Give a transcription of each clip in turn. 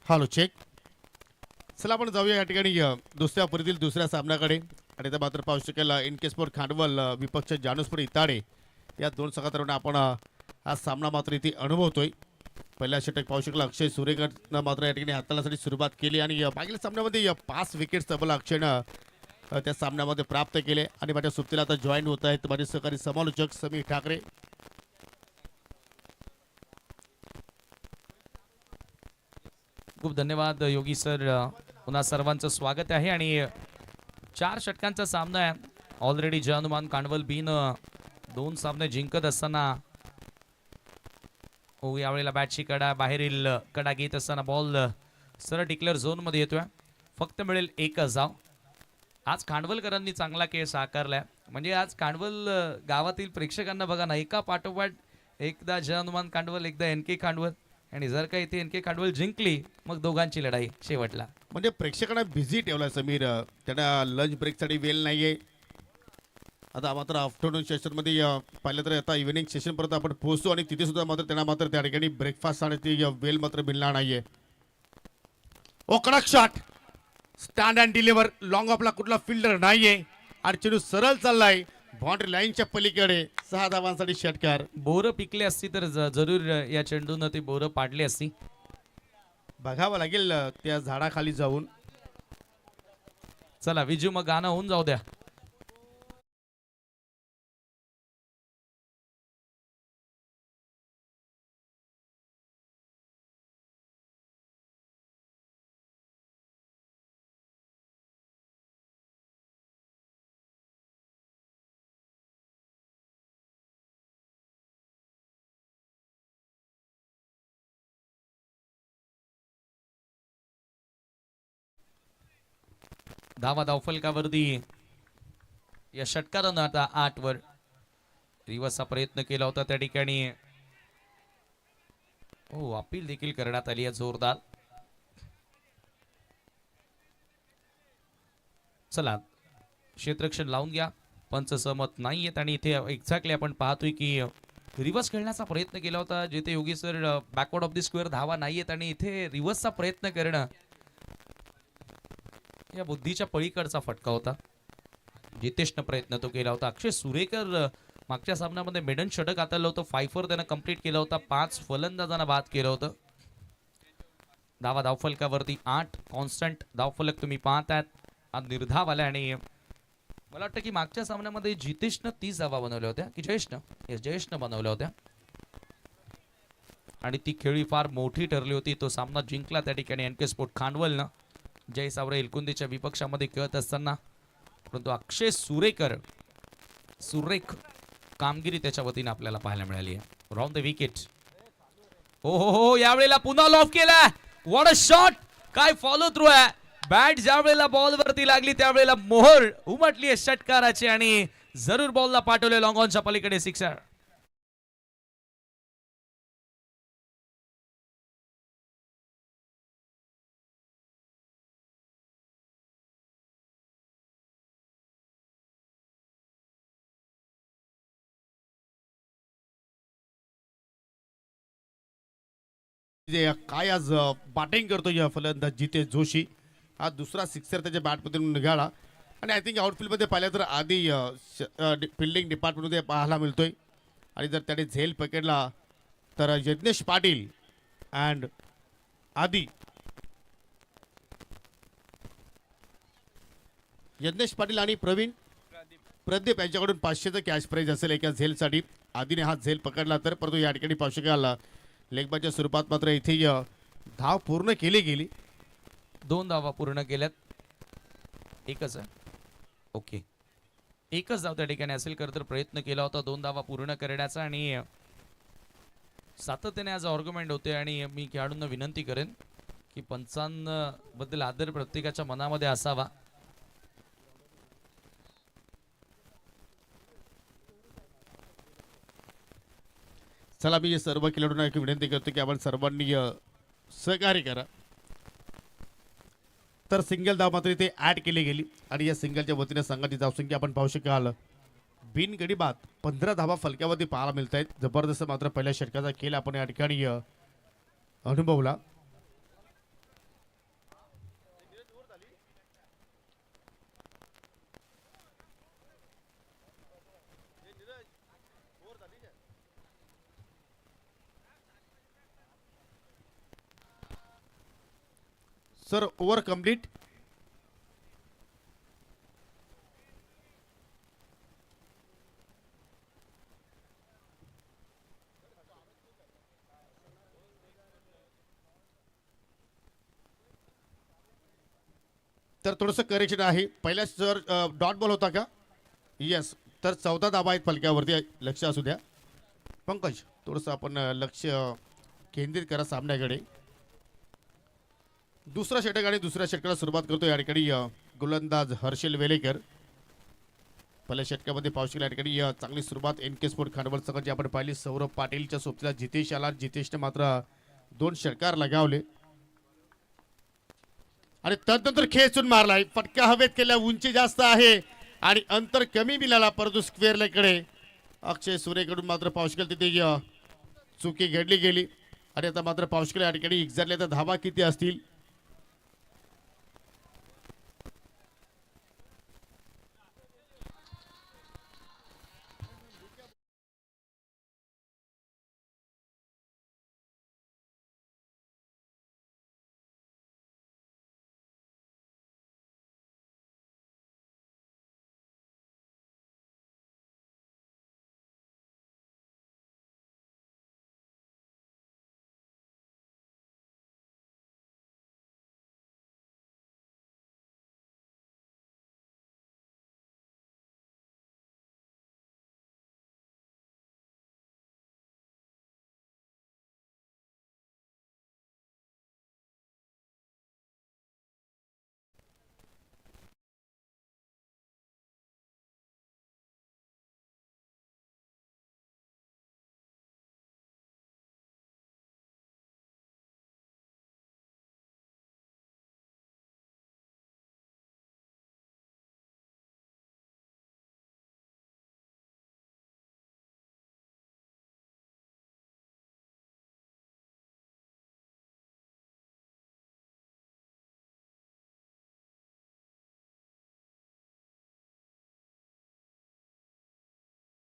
Hello check. चला आपण जाऊया या ठिकाणी दुसऱ्या परिधील दुसऱ्या सामन्याकडे. आणि ते मात्र पाहू शकेल इनके स्पोर्ट खांडवल विपक्ष जानूसपूर इताडे या दोन संघातून आपण हा सामना मात्र इथे अनुभवतोय. पहिल्या षटक पाहू शकला अक्षय सुरेकरनं मात्र या ठिकाणी हाताळण्यासाठी सुरुवात केली आणि मागील सामन्यामध्ये 5 विकेट्स तबला अक्षयनं त्या सामन्यामध्ये प्राप्त केले. आणि माझ्या सुट्टीला आता जॉईन होत आहेत माझे सहकारी समालोचक समीर ठाकरे. खूप धन्यवाद योगी सर. पुन्हा सर्वांचं स्वागत आहे. आणि 4 षटकांचा सामना आहे. ऑलरेडी जनुमान कांडवल बीन 2 सामने जिंकत असताना यावेळेला बॅटची कडा बाहेरील कडा घेत असताना बॉल सरळ डिक्लेअर झोन मध्ये येतोय. फक्त मिळेल 1 धाव. आज खांडवलकरांनी चांगला खेळ साकारलाय. म्हणजे आज कांडवल गावातील प्रेक्षकांना बघा ना, एका पाठोपाठ एकदा जनुमान कांडवल एकदा एनके कांडवल. आणि जर का इथे एनके कांडवल जिंकली मग दोघांची लढाई शेवटला. म्हणजे प्रेक्षकांना बिझी ठेवलाय समीर. त्यांना लंच ब्रेकसाठी वेळ नाहीये. आता मात्र आफ्टरनून सेशनमध्ये पाहिलं तर आता इव्हिनिंग सेशनपर्यंत आपण पोहोचतो आणि तिथे सुद्धा मात्र त्यांना मात्र त्या ठिकाणी ब्रेकफास्ट आणि ती वेल मात्र मिळणार नाहीये. ओ कडक shot, stand and deliver. Long ऑफला कुठला फिल्डर नाहीये आणि चेंडू सरळ चाललाय बाउंड्री लाईनच्या पलीकडे. 6 धावांसाठी षटकार. बोरं पिकले असती तर जरूर या चेंडून ती बोरं पाडली असती. बघावं लागेल त्या झाडाखाली जाऊन. चला विजू मग गाणं होऊन जाऊ द्या. धावा धावफलकावरती या षटकारानं आता 8 वर. रिवर्सचा प्रयत्न केला होता त्या ठिकाणी. हो, अपील देखील करण्यात आली आहे जोरदार. चला क्षेत्ररक्षण लावून घ्या. पंच सहमत नाहीयेत. आणि इथे एक्झॅक्टली आपण पाहतोय की रिवर्स खेळण्याचा प्रयत्न केला होता जिथे Yogi sir backward of the square धावा नाहीयेत. आणि इथे रिवर्सचा प्रयत्न करणं या बुद्धीच्या पळीकडचा फटका होता. जितेशनं प्रयत्न तो केला होता. अक्षय सुरेकर मागच्या सामन्यामध्ये मेडन षटक हाताळलं होतं. 5 त्यानं कंप्लीट केला होता. 5 फलंदाजांना बाद केलं होतं. धावा धावफलकावरती 8 कॉन्स्टंट धावफलक तुम्ही पाहतायत. आज निर्धाव आला. आणि मला वाटतं की मागच्या सामन्यामध्ये जितेशनं 30 धावा बनवल्या होत्या की जयेशनं बनवल्या होत्या. आणि ती खेळी फार मोठी ठरली होती. तो सामना जिंकला त्या ठिकाणी एनके स्पोर्ट खांडवलनं. जय सावरे एलकुंदीच्या विपक्षामध्ये खेळत असताना. परंतु अक्षय सुरेकर सुरेख कामगिरी त्याच्या वतीने आपल्याला पाहायला मिळाली आहे. Round the wicket. हो यावेळेला पुन्हा लॉफ केला. What a shot. काय फॉलो थ्रू आहे. बॅट ज्या वेळेला बॉल वरती लागली त्यावेळेला मोहर उमटली आहे षटकाराची. आणि जरूर बॉलला पाठवले लॉंग ऑनच्या पलीकडे सिक्सर. काय आज बॅटिंग करतो या फलंदाज जितेश जोशी. हा दुसरा सिक्सर त्याच्या बॅटमधून निघाला. आणि आय थिंक आउटफील्डमध्ये पाहिलं तर आधी फिल्डिंग डिपार्टमेंटमध्ये पाहायला मिळतोय. आणि जर त्याने झेल पकडला तर यज्ञेश पाटील अँड आदी. यज्ञेश पाटील आणि प्रदीप यांच्याकडून 500चं कॅश प्राईज असेल एका झेलसाठी. आधीने हा झेल पकडला तर. परंतु या ठिकाणी पाहू शकाल लेगबाच्या स्वरूपात मात्र इथे धाव पूर्ण केली गेली. 2 धावा पूर्ण केल्यात. एकच आहे. ओके, एकच धाव त्या ठिकाणी असेल तर प्रयत्न केला होता 2 धावा पूर्ण करण्याचा. आणि सातत्याने आज आर्ग्युमेंट होते. आणि मी खेळाडूंना विनंती करेन की पंचांबद्दल आदर प्रत्येकाच्या मनामध्ये असावा. चला मी सर्व खेळाडूंना एक विनंती करतो की आपण सर्वांनी सहकार्य करा. तर सिंगल धाव मात्र इथे ऍड केली गेली. आणि या सिंगलच्या वतीने संघाची धावसंख्या आपण पाहू शकाल बिनगडी बाद 15 धावा फलक्यावरती पाहायला मिळत आहेत. जबरदस्त मात्र पहिल्या षटकाचा खेळ आपण या ठिकाणी अनुभवला. Sir over complete. तर थोडंसं करेक्शन आहे. पहिल्या सर डॉट बॉल होता का? येस. तर 14 धावा आहेत फलक्यावरती, लक्ष असू द्या. पंकज थोडंसं आपण लक्ष केंद्रित करा सामन्याकडे. दुसरा षटक आणि दुसऱ्या षटकाला सुरुवात करतो या ठिकाणी गोलंदाज हर्षल वेलेकर. पहिल्या षटकामध्ये पावशील या ठिकाणी चांगली सुरुवात एनके स्पोर्ट खांडवल संघ जी आपण पाहिली. सौरभ पाटीलच्या सोबतीला जितेश आला. जितेशने मात्र 2 षटकार लगावले आणि त्यानंतर खेचून मारलाय. फटका हवेत केल्या, उंची जास्त आहे आणि अंतर कमी मिळाला, परंतु स्क्वेअर कडे अक्षय सुरेकडून मात्र पावशकेल तिथे चुकी घडली गेली. आणि आता मात्र पावशकेल या ठिकाणी एक्झॅक्टली आता धावा किती असतील?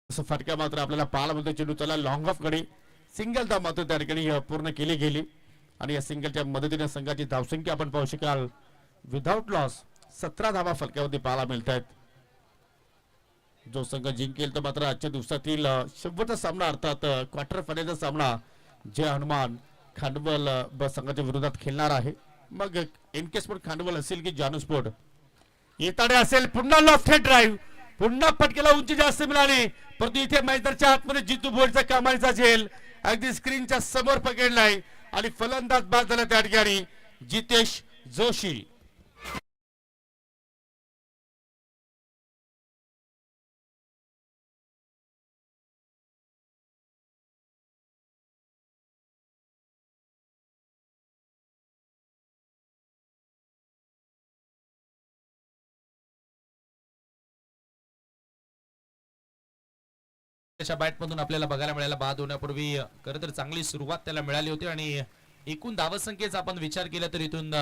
फटका मात्र आपल्याला पाहायला मिळतो. चेंडू चला लॉंग ऑफ कडे. सिंगल धाव मात्र त्या ठिकाणी पूर्ण केली गेली आणि या सिंगलच्या मदतीने संघाची धावसंख्या आपण पाहू शकाल विदाउट लॉस 17 धावा फलक्यावरती पाहायला मिळत आहेत. जो संघ जिंकेल तो मात्र आजच्या दिवसातील शेवटचा सामना अर्थात क्वार्टर फायनलचा सामना जय हनुमान खांडवल संघाच्या विरोधात खेळणार आहे. मग एनके स्पोर्ट खांडवल असेल की जानू स्पोर्ट येताडे असेल. पुन्हा लॉफ्ट हेड ड्राईव्ह, पुन्हा पटकेला उंची जास्त मिळाली, परंतु इथे मैदानाच्या आतमध्ये जितू बोर्डचा कमालीचा झेल अगदी स्क्रीनच्या समोर पकडलाय आणि फलंदाज बाद झाला त्या ठिकाणी जितेश जोशी. त्याच्या बॅटमधून आपल्याला बघायला मिळाला. बाद होण्यापूर्वी खरं तर चांगली सुरुवात त्याला मिळाली होती आणि एकूण धावसंख्येचा आपण विचार केला तर इथून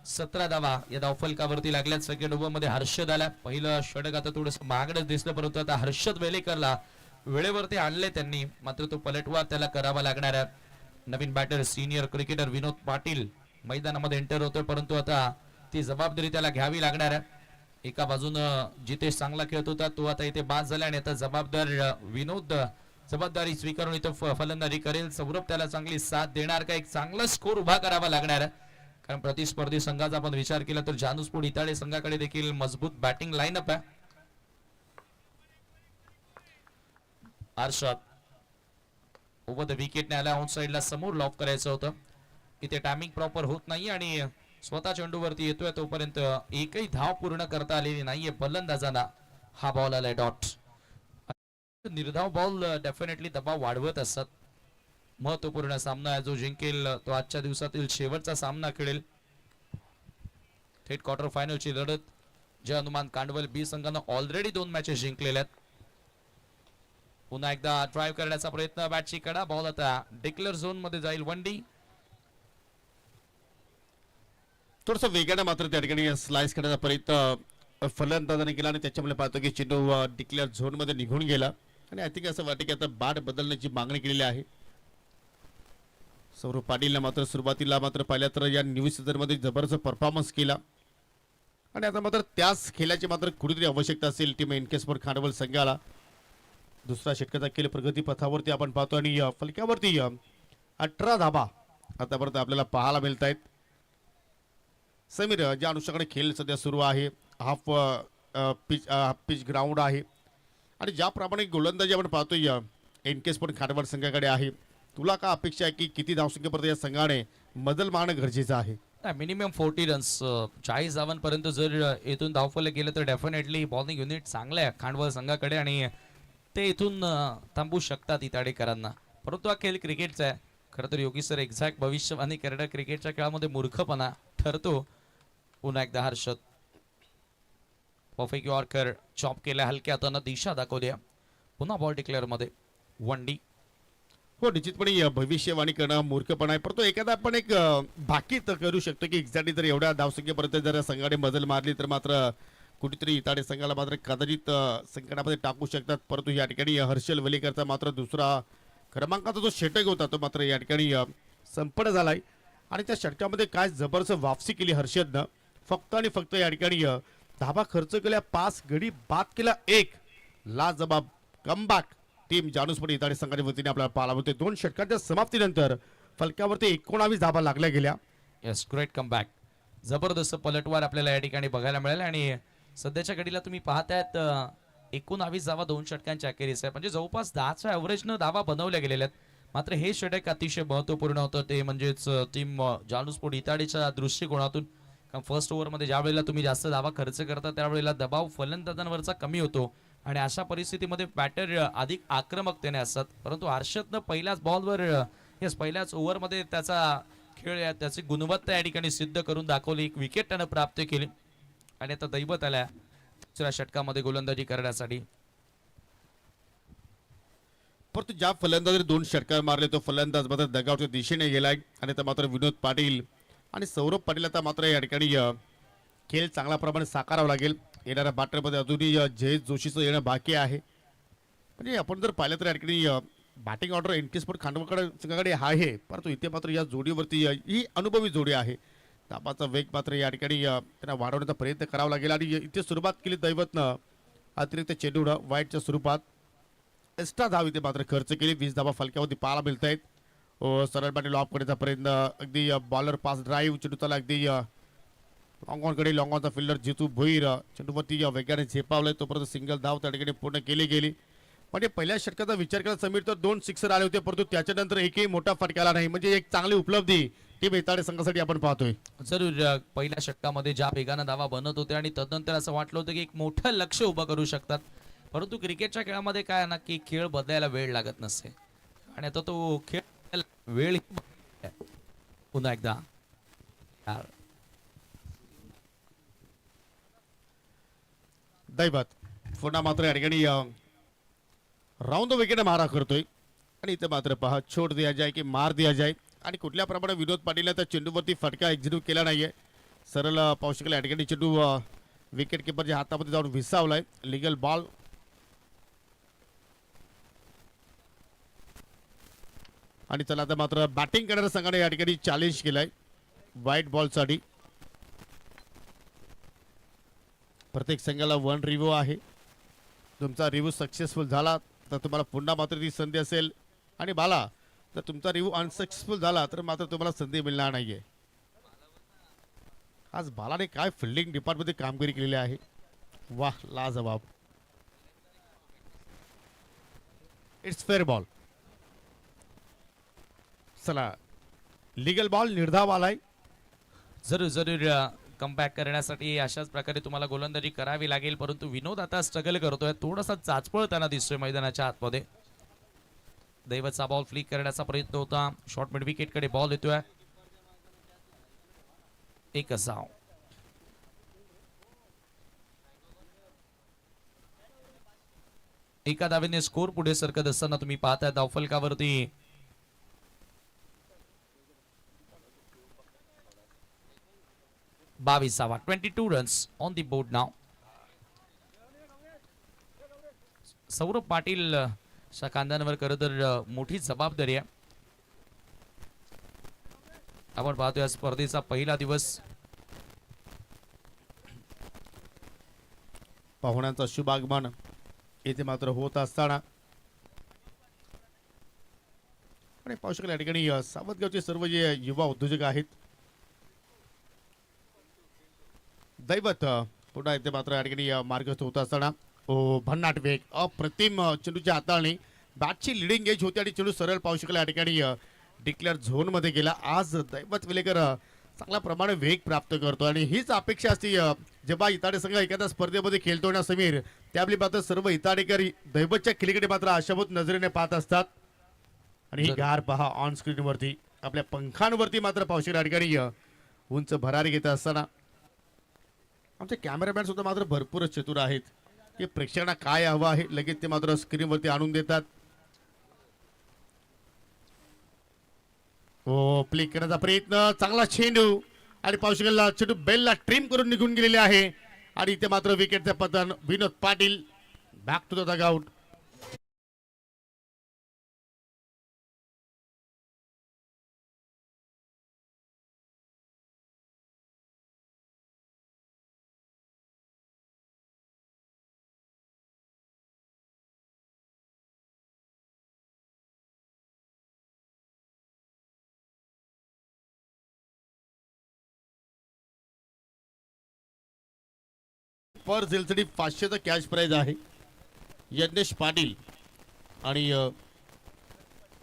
17 धावा या धावफलकावरती लागल्यात. सेकंड ओव्हर मध्ये हर्षद आला. पहिलं षटक आता थोडंसं महागडच दिसलं, परंतु आता हर्षद वेलेकरला वेळेवरती आणले त्यांनी. मात्र तो पलटवार त्याला करावा लागणार आहे. नवीन batter senior cricketer Vinod Patil मैदानामध्ये एंटर होतोय, परंतु आता ती जबाबदारी त्याला घ्यावी लागणार आहे. एका बाजूनं जितेश चांगला खेळत होता, तो आता इथे बाद झाला आणि आता जबाबदार विनोद जबाबदारी स्वीकारून इथं फलंदाजी करेल. सौरभ त्याला चांगली साथ देणार का? एक चांगला स्कोर उभा करावा लागणार आहे, कारण प्रतिस्पर्धी संघाचा आपण विचार केला तर जानू स्पोर्ट इताळे संघाकडे देखील मजबूत बॅटिंग लाईनअप आहे. अर्षद ओव्हर द विकेटने आला. आउट साइडला समोर लॉक करायचं होतं. इथे टायमिंग प्रॉपर होत नाही आणि स्वतः चेंडूवरती येतोय तोपर्यंत एकही धाव पूर्ण करता आलेली नाहीये फलंदाजांना. हा बॉल आलाय डॉट. निर्धाव बॉल डेफिनेटली दबाव वाढवत असतात. महत्वपूर्ण सामना आहे. जो जिंकेल तो आजच्या दिवसातील शेवटचा सामना खेळेल. थेट क्वार्टर फायनलची लढत जय हनुमान कांडवल बी संघानं ऑलरेडी 2 मॅचेस जिंकलेल्या आहेत. पुन्हा एकदा ड्राइव्ह करण्याचा प्रयत्न. बॅटची कडा. बॉल आता डिक्लेअर झोन मध्ये जाईल. 1D. थोडस वेगाने मात्र त्या ठिकाणी स्लाइस करण्याचा प्रयत्न फलंदाजाने केला आणि त्याच्यामुळे पाहतो की चेंडू डिक्लेअर झोन मध्ये निघून गेला आणि आय थिंक असं वाटतं की आता बाट बदलण्याची मागणी केलेली आहे. सौरभ पाटीलने मात्र सुरुवातीला मात्र पाहिलं तर या न्यू सीझनमध्ये जबरदस्त परफॉर्मन्स केला आणि आता मात्र त्याच खेळाची मात्र कुठेतरी आवश्यकता असेल टीम एनके स्पोर्ट खांडवल संघाला. दुसरा षटकाचा खेळ प्रगती पथावरती आपण पाहतो आणि फलक्यावरती 18 धाबा आतापर्यंत आपल्याला पाहायला मिळत आहेत. समीर, ज्या अनुषंगाने खेळ सध्या सुरू आहे, हाफ पिच ग्राउंड आहे आणि ज्याप्रमाणे गोलंदाजी आपण पाहतोय एनके स्पोर्ट खांडवल संघाकडे आहे, तुला का अपेक्षा आहे की किती धावसंख्येपर्यंत या संघाने बदल मागणं गरजेचं आहे? मिनिमम 40 रन्स 40 धावांपर्यंत जर इथून धावफलक गेलं तर डेफिनेटली बॉलिंग युनिट चांगलं आहे खांडवल संघाकडे आणि ते इथून थांबू शकतात इताडेकरांना. परंतु हा खेळ क्रिकेटचा आहे. खरं तर योगी सर एक्झॅक्ट भविष्यवाणी करणं क्रिकेटच्या खेळामध्ये मूर्खपणा ठरतो. पुन्हा एकदा हर्षद परफेक्ट यॉर्कर चॉप केल्या, हलक्या हातानं दिशा दाखवली. पुन्हा बॉल डिक्लेअर मध्ये 1D. हो, निश्चितपणे भविष्यवाणी करणं मूर्खपणा आहे, परंतु एखादा आपण एक भाकीत करू शकतो की एक्झॅक्टली जर एवढ्या धावसंख्येपर्यंत जर संघाने बदल मारली तर मात्र कुठेतरी इताडे संघाला मात्र कदाचित संकटामध्ये टाकू शकतात. परंतु या ठिकाणी हर्षल वलीकरचा मात्र दुसरा क्रमांकाचा जो षटक होता तो मात्र या ठिकाणी संपन्न झालाय आणि त्या षटकामध्ये काय जबरदस्त वापसी केली हर्षदनं. फक्त आणि फक्त या ठिकाणी धाबा खर्च केल्या, 5 गडी बाद केला, 1 लाजबाब कमबॅक टीम जानुसपणे इताडे संघाच्या वतीने आपल्याला पाहायला मिळते. 2 षटकांच्या समाप्तीनंतर फलकावरती 19 धाबा लागल्या गेल्या. Yes, great comeback. जबरदस्त पलटवार आपल्याला या ठिकाणी बघायला मिळेल आणि सध्याच्या घडीला तुम्ही पाहतायत 19 धावा 2 षटकांच्या अखेरीस आहे, म्हणजे जवळपास 10च्या ॲव्हरेजनं धावा बनवल्या गेलेल्या आहेत. मात्र हे षटक अतिशय महत्त्वपूर्ण होतं, ते म्हणजेच टीम जानुस्पोर्ट इताडीच्या दृष्टिकोनातून. कारण फर्स्ट ओव्हरमध्ये ज्या वेळेला तुम्ही जास्त धावा खर्च करता त्यावेळेला दबाव फलंदाजांवरचा कमी होतो आणि अशा परिस्थितीमध्ये बॅटर अधिक आक्रमकतेने असतात. परंतु हर्षदनं पहिल्याच बॉलवर पहिल्याच ओव्हरमध्ये त्याचा खेळ त्याची गुणवत्ता या ठिकाणी सिद्ध करून दाखवली. 1 विकेट त्यानं प्राप्त केली आणि आता दैवत आल्या दुसऱ्या षटकामध्ये गोलंदाजी करण्यासाठी. परंतु ज्या फलंदाजाने 2 षटकार मारले तो फलंदाज मात्र दगावच्या दिशेने गेलाय आणि आता मात्र विनोद पाटील आणि सौरभ पाटील आता मात्र या ठिकाणी खेळ चांगल्या प्रमाणे साकारावा लागेल. येणाऱ्या बॅटरमध्ये अजूनही जयेश जोशीचं येणं बाकी आहे. म्हणजे आपण जर पाहिलं तर या ठिकाणी बॅटिंग ऑर्डर एनके स्पोर्ट खांडवलकडे संघाकडे आहे, परंतु इथे मात्र या जोडीवरती ही अनुभवी जोडी आहे. धाबाचा वेग मात्र या ठिकाणी त्यांना वाढवण्याचा प्रयत्न करावा लागेल आणि इथे सुरुवात केली दैवतनं अतिरिक्त चेंडूनं वाईटच्या स्वरूपात. एक्स्ट्रा धाव इथे मात्र खर्च केली. 20 धाबा फलक्यावरती पाहायला मिळत आहेत. सरळ पाटील ऑफ करण्याचा प्रयत्न, अगदी बॉलर पास ड्राईव्ह चेंडू त्याला अगदी लॉंगॉनकडे लॉंगॉनचा फिल्डर जितू भोईर चेंडूवरती वेगाने झेपावलाय, तोपर्यंत सिंगल धाव त्या ठिकाणी पूर्ण केली गेली. म्हणजे पहिल्या षटकाचा विचार केला समीर तर 2 सिक्सर आले होते, परंतु त्याच्यानंतर एकही मोठा फटका आला नाही. म्हणजे एक चांगली उपलब्धी टीम इताडे संघासाठी आपण पाहतोय. जरूर पहिल्या षटकामध्ये ज्या वेगानं धावा बनत होते आणि तदनंतर असं वाटलं होतं की एक मोठं लक्ष उभं करू शकतात, परंतु क्रिकेटच्या खेळामध्ये काय आहे ना की खेळ बदलायला वेळ लागत नसते आणि आता तो खेळ वेळ पुन्हा एकदा दैवत पुन्हा मात्र या ठिकाणी राऊंड द विकेट मारा करतोय आणि इथे मात्र पहा छोड दिया जाय की मार दिया जाय आणि कुठल्या प्रमाणे विनोद पाटील त्या चेंडूवरती फटका एक्झिक्यूट केला नाहीये. सरळ पाहू शकेल या ठिकाणी चेंडू विकेट किपरच्या हातामध्ये जाऊन विसावलाय. लिगल बॉल आणि चला आता मात्र बॅटिंग करणाऱ्या संघाने या ठिकाणी चॅलेंज केलाय व्हाईट बॉलसाठी. प्रत्येक संघाला 1 रिव्ह्यू आहे. तुमचा रिव्ह्यू सक्सेसफुल झाला तर तुम्हाला पुन्हा मात्र ती संधी असेल आणि बाला तर तुमचा रिव्ह्यू अनसक्सेसफुल झाला तर मात्र तुम्हाला संधी मिळणार नाहीये. आज बालाने काय फिल्डिंग डिपार्टमध्ये कामगिरी केलेली आहे, वाह लाजवाब. It's fair ball. चला लिगल बॉल निर्धाव आलाय. जरूर कमबॅक करण्यासाठी अशाच प्रकारे तुम्हाला गोलंदाजी करावी लागेल, परंतु विनोद आता स्ट्रगल करतोय, थोडासा चाचपळ त्यांना दिसतोय मैदानाच्या आतमध्ये. दैवतचा बॉल फ्लिक करण्याचा प्रयत्न होता, शॉर्ट मिड विकेट कडे बॉल येतोय. एक धाव. एका धावेने स्कोर पुढे सरकत असताना तुम्ही पाहताय धावफलकावरती 22 22 रन्स ऑन दी बोर्ड नाव. सौरभ पाटील च्या खांद्यांवर खरं तर मोठी जबाबदारी आहे. आपण पाहतोय या स्पर्धेचा पहिला दिवस. पाहुण्यांचा शुभ आगमन येथे मात्र होत असताना आणि पाहू शकाल या ठिकाणी सावतगावचे सर्व जे युवा उद्योजक आहेत दैवत पुन्हा इथे मात्र या ठिकाणी मार्गस्थ होत असताना भन्नाट वेग अप्रतिम चेंडूच्या हाताळणी बॅटची लिडिंग एज होती आणि चेंडू सरळ पाहू शकाल या ठिकाणी डिक्लेअर झोन मध्ये गेला. आज दैवत विलेकर चांगल्या प्रमाणे वेग प्राप्त करतो आणि हीच अपेक्षा असते जेव्हा इताडे संघ एखाद्या स्पर्धेमध्ये खेळतो ना समीर, त्यावेळी मात्र सर्व इताडेकर दैवतच्या खिलीकडे मात्र आशाभूत नजरेने पाहत असतात. आणि ही गार पहा ऑन स्क्रीन वरती आपल्या पंखांवरती मात्र पाहू शकाल या ठिकाणी उंच भरारी घेत असताना आमचे कॅमेरामॅन सुद्धा मात्र भरपूरच चतुर आहेत की प्रेक्षकांना काय हवं आहे लगेच ते मात्र स्क्रीनवरती आणून देतात. हो प्ले करण्याचा प्रयत्न, चांगला चेंडू आणि पाहू शकाल चेंडू बेलला ट्रिम करून निघून गेलेले आहे आणि इथे मात्र विकेटचे पतन. Vinod Patil back to the dugout. पर झेलसाठी 500चा कॅश प्राइज आहे. यज्ञेश पाटील आणि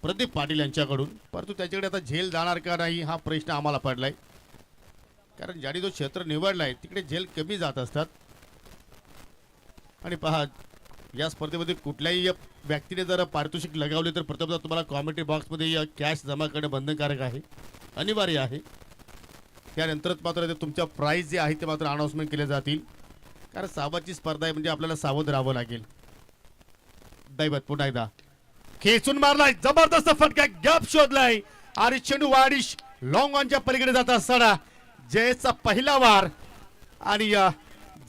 प्रदीप पाटील यांच्याकडून, परंतु त्याच्याकडे आता झेल जाणार का नाही हा प्रश्न आम्हाला पडलाय, कारण ज्याने जो क्षेत्र निवडलाय तिकडे झेल कमी जात असतात. आणि पहा या स्पर्धेमध्ये कुठल्याही व्यक्तीने जर पारितोषिक लगावले तर प्रथमतः तुम्हाला कॉमेंट्री बॉक्समध्ये कॅश जमा करणे बंधनकारक आहे, अनिवार्य आहे. त्यानंतरच मात्र ते तुमच्या प्राइज जे आहे ते मात्र अनाउन्समेंट केले जातील, कारण सावधची स्पर्धा आहे म्हणजे आपल्याला सावध राहावं लागेल. दैवत पुन्हा एकदा खेचून मारलाय, जबरदस्त फटका, गॅप शोधलाय आणि चेंडू वाडिश लॉंग ऑनच्या पलीकडे जात असताना जयचा पहिला वार आणि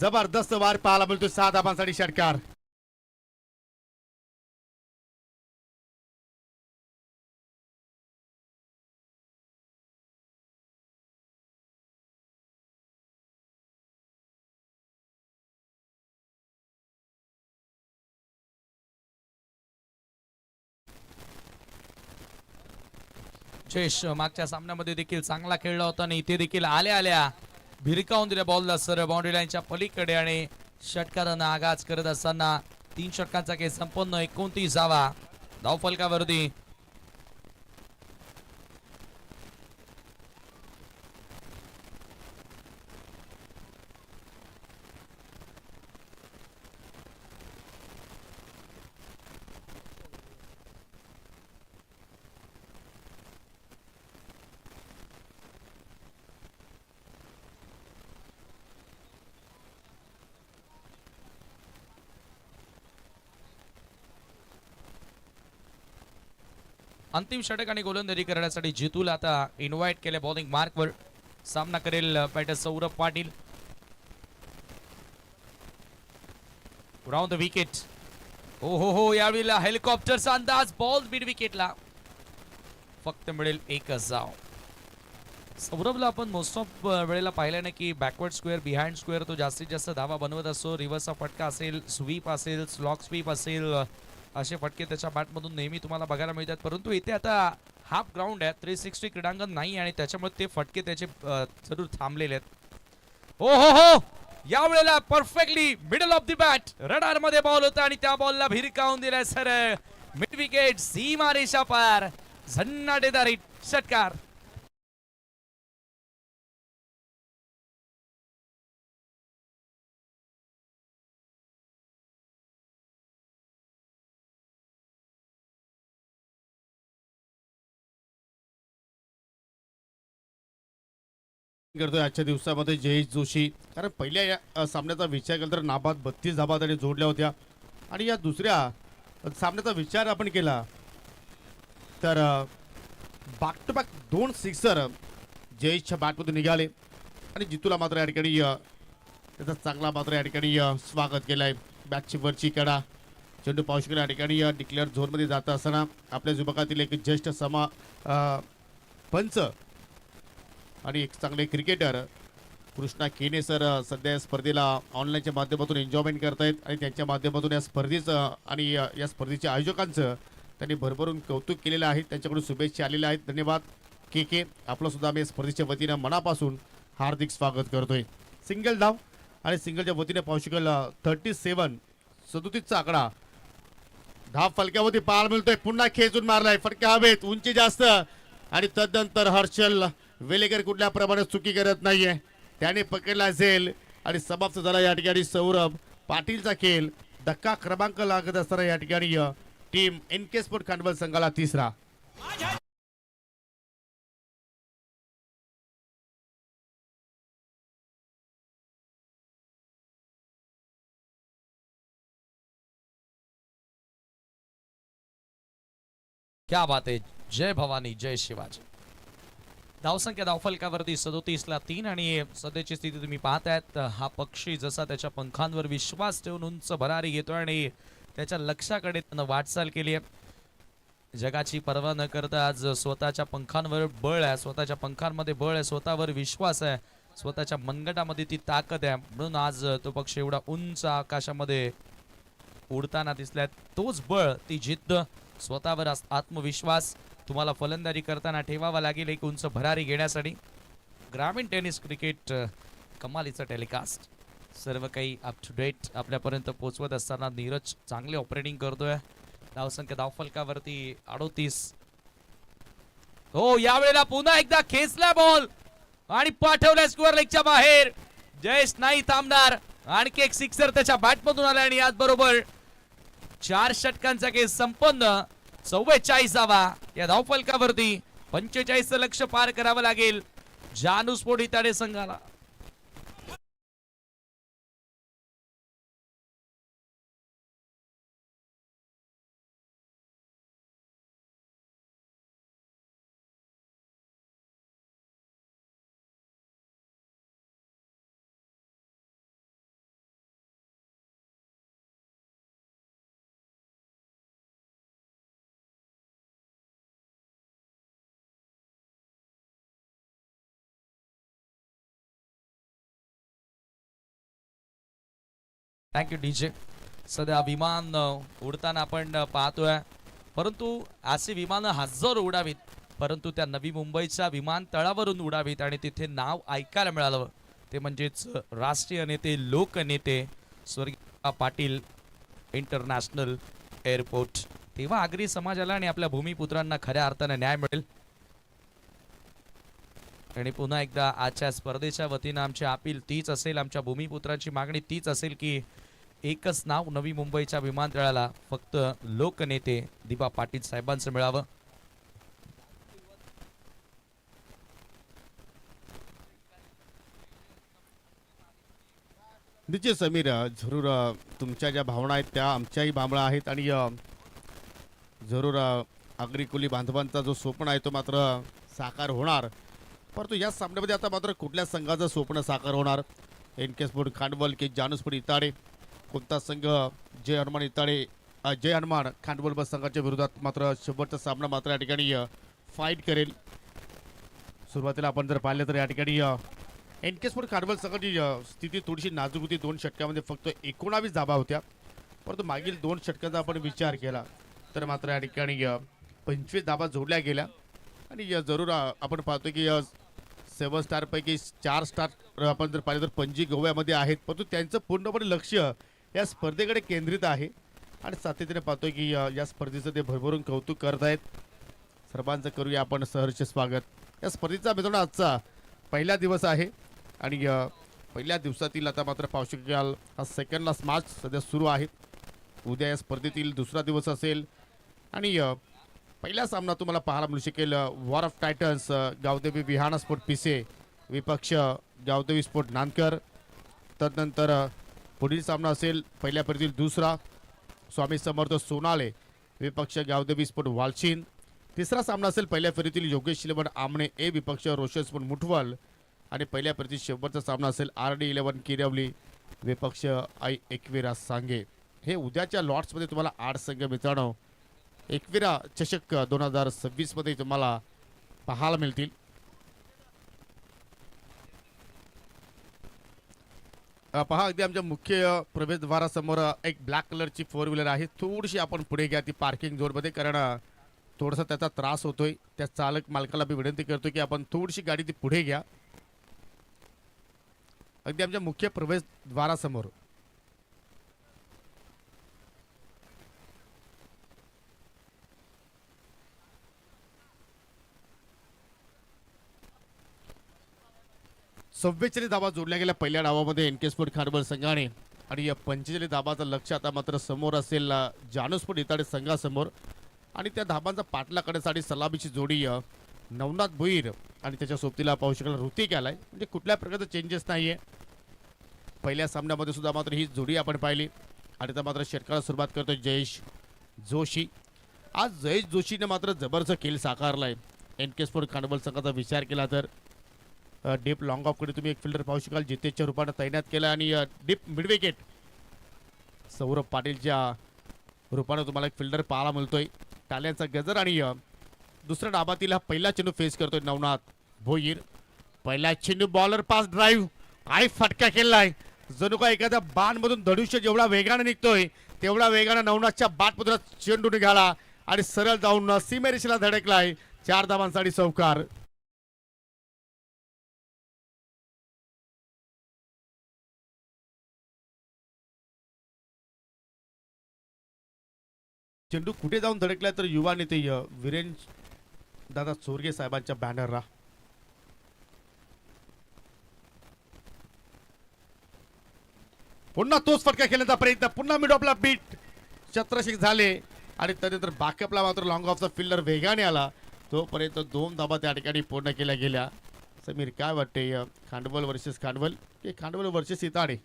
जबरदस्त वार पाहायला मिळतो. 6 धावांसाठी षटकार. जयेश मागच्या सामन्यामध्ये देखील चांगला खेळला होता आणि इथे देखील आल्या भिरकावून दिल्या बॉलला सर बाउंड्री लाईनच्या पलीकडे आणि षटकारानं आगाज करत असताना 3 षटकांचा खेळ संपन्न. 29 धावा धावफलकावरती. अंतिम षटक आणि गोलंदाजी करण्यासाठी जितूला आता इन्व्हाइट केले बॉलिंग मार्कवर. सामना करेल batter Saurabh Patil. Round the wicket. हो यावेळेला हेलिकॉप्टरचा अंदाज, बॉल मिड विकेटला. फक्त मिळेल एकच धाव. सौरभला आपण मोस्ट ऑफ वेळेला पाहिलं ना की बॅकवर्ड स्क्वेअर, बिहाइंड स्क्वेअर तो जास्तीत जास्त धावा बनवत असतो. रिव्हर्सचा फटका असेल, स्वीप असेल, स्लॉक स्वीप असेल, असे फटके त्याच्या बॅटमधून नेहमी तुम्हाला बघायला मिळतात. परंतु इथे आता हाफ ग्राउंड आहे, 360 क्रीडांगण नाही आणि त्याच्यामुळे ते फटके त्याचे जरूर थांबलेले आहेत. हो या वेळेला perfectly middle of the bat radar मध्ये बॉल होता आणि त्या बॉलला भिरकावून दिलाय सर मिड विकेट. सीमा रेषा पार, झन्नाटेदार षटकार. करतोय आजच्या दिवसामध्ये जयेश जोशी, कारण पहिल्या या सामन्याचा विचार केला तर नाबाद 32 धाबा त्याने जोडल्या होत्या आणि या दुसऱ्या सामन्याचा विचार आपण केला तर बॅक टू बॅक 2 सिक्सर जयेशच्या बॅटमधून निघाले आणि जितूला मात्र या ठिकाणी त्याचा चांगला मात्र या ठिकाणी स्वागत केलंय. बॅटची वरची कडा चेंडू पाहू शकला या ठिकाणी डिक्लेअर झोनमध्ये जात असताना आपल्या विभागातील एक ज्येष्ठ पंच आणि एक चांगले क्रिकेटर कृष्णा केने सर सध्या या स्पर्धेला ऑनलाईनच्या माध्यमातून एन्जॉयमेंट करतायत आणि त्यांच्या माध्यमातून या स्पर्धेचं आणि या स्पर्धेच्या आयोजकांचं त्यांनी भरभरून कौतुक केलेलं आहे. त्यांच्याकडून शुभेच्छा आलेल्या आहेत. धन्यवाद के आपलं सुद्धा आम्ही स्पर्धेच्या वतीनं मनापासून हार्दिक स्वागत करतोय. सिंगल धाव आणि सिंगलच्या वतीने पाहू शकाल 37 आकडा धाव फलक्यावरती पाहायला मिळतोय. पुन्हा खेचून मारलाय, फटका हवेत, उंची जास्त आणि तदनंतर हर्षल वेलेकर कुठल्या प्रमाणे चुकी करत नाहीये, त्याने पकडला असेल आणि समाप्त झाला या ठिकाणी सौरभ पाटीलचा खेळ. धक्का क्रमांक लागत असताना या ठिकाणी टीम NK स्पोर्ट खांडवल संघाला तिसरा. क्या बात आहे. जय भवानी जय शिवाजी. धावसंख्या धावफलकावरती 37ला 3 आणि सध्याची स्थिती तुम्ही पाहतायत. हा पक्षी जसा त्याच्या पंखांवर विश्वास ठेवून उंच भरारी घेतोय आणि त्याच्या लक्ष्याकडे त्यानं वाटचाल केली आहे. जगाची पर्वा न करता आज स्वतःच्या पंखांवर बळ आहे, स्वतःच्या पंखांमध्ये बळ आहे, स्वतःवर विश्वास आहे, स्वतःच्या मनगटामध्ये ती ताकद आहे. म्हणून आज तो पक्षी एवढा उंच आकाशामध्ये उडताना दिसलाय. तोच बळ, ती जिद्द, स्वतःवर आत्मविश्वास तुम्हाला फलंदाजी करताना ठेवावा लागेल एक उंच भरारी घेण्यासाठी. ग्रामीण टेनिस क्रिकेट कमालीचं टेलिकास्ट, सर्व काही अप टू डेट आपल्यापर्यंत पोहोचवत असताना नीरज चांगले ऑपरेटिंग करतोय. धावसंख्या धावफलकावरती 38. हो, यावेळेला पुन्हा एकदा खेचला बॉल आणि पाठवला स्क्वेअर लेगच्या बाहेर. जयेश नाही थांबणार, आणखी एक सिक्सर त्याच्या बॅटमधून आला आणि याच बरोबर 4 षटकांचा खेळ संपन्न. 44वा या धावफलकावरती 45चं लक्ष पार करावं लागेल जानू स्पोर्ट इताडे संघाला. Thank you DJ. सध्या विमान उडताना आपण पाहतोय, परंतु असे विमानं हजारो उडावीत, परंतु त्या नवी मुंबईच्या विमानतळावरून उडावीत आणि तिथे नाव ऐकायला मिळालं ते म्हणजेच राष्ट्रीय नेते लोकनेते स्वर्गीय पाटील इंटरनॅशनल एअरपोर्ट. तेव्हा आगरी समाजाला आणि आपल्या भूमिपुत्रांना खऱ्या अर्थाने न्याय मिळेल. आणि पुन्हा एकदा आजच्या स्पर्धेच्या वतीनं आमची अपील तीच असेल, आमच्या भूमिपुत्रांची मागणी तीच असेल की एकच नाव नवी मुंबईच्या विमानतळाला फक्त लोकनेते दिबा पाटील साहेबांचं मिळावं. निश्चित समीर, जरूर तुमच्या ज्या भावना आहेत त्या आमच्याही भावना आहेत आणि जरूर आगरी कोली बांधवांचा जो स्वप्न आहे तो मात्र साकार होणार. परंतु या सामन्यामध्ये आता मात्र कुठल्या संघाचं स्वप्न साकार होणार? NK स्पोर्ट खांडवल की जानू स्पोर्ट इताडे? कोणता संघ जय हनुमान खांडवल बस संघाच्या विरोधात मात्र शेवटचा सामना मात्र या ठिकाणी फाईट करेल? सुरुवातीला आपण जर पाहिलं तर या ठिकाणी NK स्पोर्ट खांडवल संघाची स्थिती थोडीशी नाजूक होती. 2 षटकामध्ये फक्त 19 धाबा होत्या, परंतु मागील 2 षटकांचा आपण विचार केला तर मात्र या ठिकाणी 25 धाबा जोडल्या गेल्या. आणि जरूर आपण पाहतो की 7 स्टारपैकी 4 स्टार आपण जर पाहिलं तर पणजी गोव्यामध्ये आहेत, परंतु त्यांचं पूर्णपणे लक्ष या स्पर्धेकडे केंद्रित आहे आणि सातत्याने पाहतोय की या स्पर्धेचं ते भरभरून कौतुक करत आहेत. सर्वांचं करूया आपण सहर्ष स्वागत. या स्पर्धेचा मित्रांनो आजचा पहिला दिवस आहे आणि पहिल्या दिवसातील आता मात्र पाहू शकाल हा सेकंड लास्ट मॅच सध्या सुरू आहे. उद्या या स्पर्धेतील दुसरा दिवस असेल आणि पहिला सामना तुम्हाला पाहायला मिळू शकेल war of titans Gavdevi Vihana sport Pise विपक्ष गावदेवी स्पोर्ट नानकर. तदनंतर पुढील सामना असेल पहिल्या फेरीतील दुसरा स्वामी समर्थ सोनाले विपक्ष गावदेवी स्पोर्ट वालचीन. तिसरा सामना असेल पहिल्या फेरीतील योगेश शिलवण आमणे ए विपक्ष रोशन स्पोर्ट मुठवल आणि पहिल्या फेरीतील शेवटचा सामना असेल RD11 किरवली विपक्ष आई एकविरा सांगे. हे उद्याच्या लॉट्समध्ये तुम्हाला 8 संघ मित्रांनो एकविरा चषक 2026 मध्ये तुम्हाला पाहायला मिळतील. पहा अगदी आमच्या मुख्य प्रवेशद्वारासमोर एक ब्लॅक कलरची फोर व्हीलर आहे. थोडीशी आपण पुढे घ्या ती पार्किंग झोनमध्ये, कारण थोडासा त्याचा त्रास होतोय. त्या चालक मालकाला मी विनंती करतो की आपण थोडीशी गाडी ती पुढे घ्या. अगदी आमच्या मुख्य प्रवेशद्वारासमोर. चव्वेचाळीस धाबा जोडल्या गेल्या पहिल्या डावामध्ये एनके स्पोर्ट खारबल संघाने, आणि या 45 धाबाचं लक्ष आता मात्र समोर असेल जानू स्पोर्ट इताडे संघासमोर. आणि त्या धाबांचा पाठला करण्यासाठी सलामीची जोडी नवनाथ भुईर आणि त्याच्या सोबतीला पाहू शकाल ऋतिक आलाय. म्हणजे कुठल्या प्रकारचं चेंजेस नाहीये. पहिल्या सामन्यामध्ये सुद्धा मात्र ही जोडी आपण पाहिली. आणि आता मात्र षटकाला सुरुवात करतोय जयेश जोशी. आज जयेश जोशीने मात्र जबरदस्त खेळ साकारलाय. एनके स्पोर्ट खांडवल संघाचा विचार केला तर डीप लॉंग ऑफकडे तुम्ही एक फिल्डर पाहू शकाल जितेशच्या रूपाने तैनात केला. आणि डीप मिड विकेट सौरभ पाटीलच्या रूपाने तुम्हाला एक फिल्डर पाहायला मिळतोय. टाल्यांचा गजर. आणि दुसऱ्या डाबातील हा पहिला चेंडू फेस करतोय नवनाथ भोईर. पहिला चेंडू बॉलर पास ड्राईव्ह, काय फटका केलाय. जणू का एखाद्या बाणमधून धनुष्य जेवढा वेगाने निघतोय तेवढा वेगाने नवनाथच्या बाटमधून चेंडू निघाला आणि सरळ जाऊन सीमेरेषेला धडकलाय. 4 धावांसाठी चौकार. चेंडू कुठे जाऊन धडकलाय तर युवा नेते वीरेंद्र दादा चोरगे साहेबांच्या बॅनरला. पुन्हा तोच फटका खेळण्याचा प्रयत्न. पुन्हा मिड ऑफला बीट छत्रशिक झाले. आणि त्यानंतर बॅकअपला मात्र लॉंग ऑफचा फिल्डर वेगाने आला. तोपर्यंत 2 धाबा त्या ठिकाणी पूर्ण केल्या गेल्या. समीर काय वाटते, खांडवल वर्सेस खांडवल की खांडवल वर्सेस इताडे?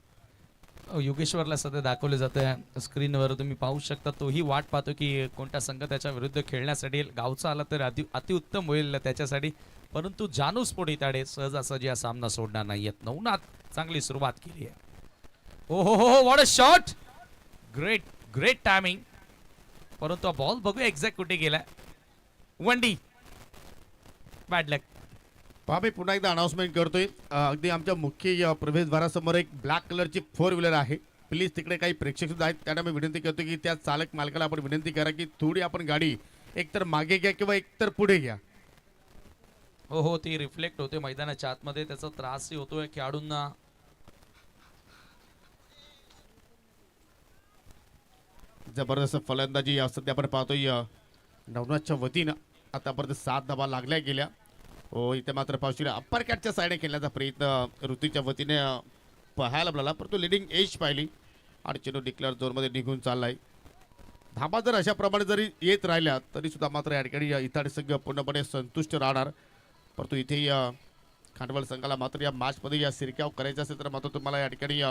योगेश्वरला सध्या दाखवले जाते स्क्रीनवर, तुम्ही पाहू शकता. तोही वाट पाहतो की कोणता संघ त्याच्या विरुद्ध खेळण्यासाठी येईल. गावचा आला तर अतिउत्तम होईल त्याच्यासाठी. परंतु जानू स्पोर्ट इताडे सहजासहजी हा सामना सोडणार नाहीयेत. नवनाथ चांगली सुरुवात केली आहे. ओ हो हो, what a shot. Great great timing. परंतु हा बॉल बघूया एक्झॅक्ट कुठे गेलाय. वंडी बॅड लक. पहा मी पुन्हा एकदा अनाउन्समेंट करतोय. अगदी आमच्या मुख्य प्रवेशद्वारासमोर एक ब्लॅक कलरची फोर व्हीलर आहे. प्लीज तिकडे काही प्रेक्षक सुद्धा आहेत, त्यांना मी विनंती करतो की त्या चालक मालकाला आपण विनंती करा की थोडी आपण गाडी एकतर मागे घ्या किंवा एकतर पुढे घ्या. हो हो, ती रिफ्लेक्ट होते मैदानाच्या आतमध्ये, त्याचा त्रासही होतोय खेळाडूंना. जबरदस्त फलंदाजी सध्या आपण पाहतोय नवनाथच्या वतीनं. आतापर्यंत 7 धाबा लागल्या गेल्या. हो, इथे मात्र पावशीला अप्पर कॅटच्या साईडने खेळण्याचा प्रयत्न ऋतूच्या वतीने पाहायला मिळाला, परंतु लिडिंग एज पाहिली आणि चेंडू डिक्लेअर झोनमध्ये निघून चाललाय. धाबा जर अशा प्रमाणे जरी येत राहिल्या तरी सुद्धा मात्र या ठिकाणी इताडे संघ पूर्णपणे संतुष्ट राहणार. परंतु इथे खांडवल संघाला मात्र या मॅचमध्ये या सिरकाव करायचा असेल तर मात्र तुम्हाला या ठिकाणी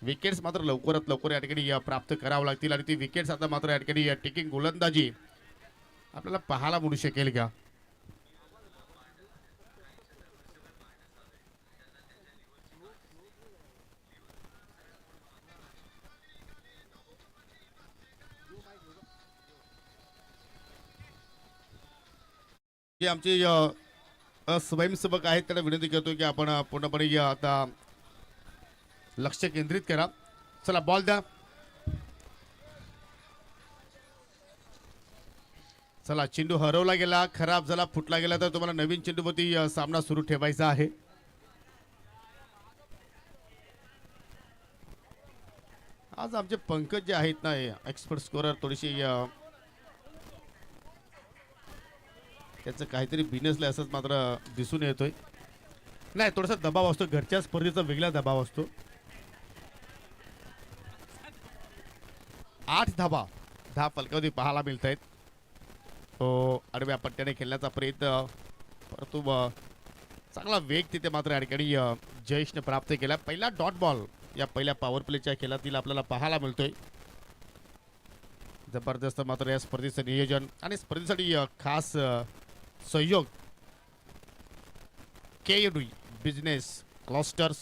विकेट्स मात्र लवकरात लवकर या ठिकाणी प्राप्त करावं लागतील. आणि ती विकेट्स आता मात्र या ठिकाणी टेकिंग गोलंदाजी आपल्याला पाहायला मिळू शकेल का? जे आमचे स्वयंसेवक आहेत त्यांना विनंती करतो की आपण पूर्णपणे आता लक्ष केंद्रित करा. चला बॉल द्या. चला, चेंडू हरवला गेला, खराब झाला, फुटला गेला तर तुम्हाला नवीन चेंडूवरती सामना सुरू ठेवायचा आहे. आज आमचे पंकज जे आहेत ना एक्सपर्ट स्कोरर थोडीशी त्याचं काहीतरी बिनसलं असंच मात्र दिसून येतोय. नाही, थोडासा दबाव असतो, घरच्या स्पर्धेचा वेगळा दबाव असतो. 8 धाबा 10 फलकावधी पाहायला मिळत आहेत. तो आडव्या पट्ट्याने खेळण्याचा प्रयत्न, परंतु चांगला वेग तिथे मात्र या ठिकाणी जयेशने प्राप्त केला. पहिला डॉट बॉल या पहिल्या पॉवर प्लेच्या खेळातील आपल्याला पाहायला मिळतोय. जबरदस्त मात्र या स्पर्धेचं नियोजन आणि स्पर्धेसाठी खास सहयोग KUD बिझनेस क्लस्टर्स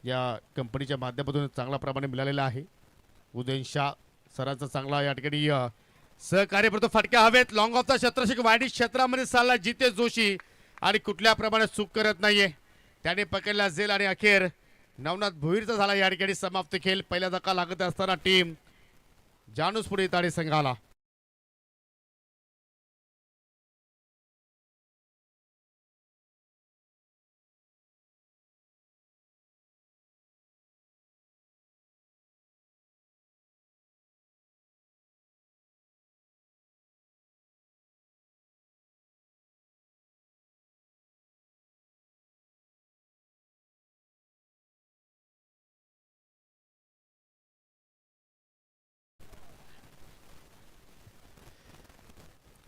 या कंपनीच्या माध्यमातून चांगल्या प्रमाणे मिळालेला आहे. उदयन शाह सरांचा चांगला या ठिकाणी सहकार्य परंतु फटक्या हवेत. लॉंग ऑफचा क्षेत्रशिक वाईट क्षेत्रामध्ये चालला जितेश जोशी आणि कुठल्या प्रमाणे चूक करत नाहीये. त्याने पकडला झेल आणि अखेर नवनाथ भोईरचा झाला या ठिकाणी समाप्त खेळ. पहिला धक्का लागत असताना टीम जानूसपुर इताडे संघाला.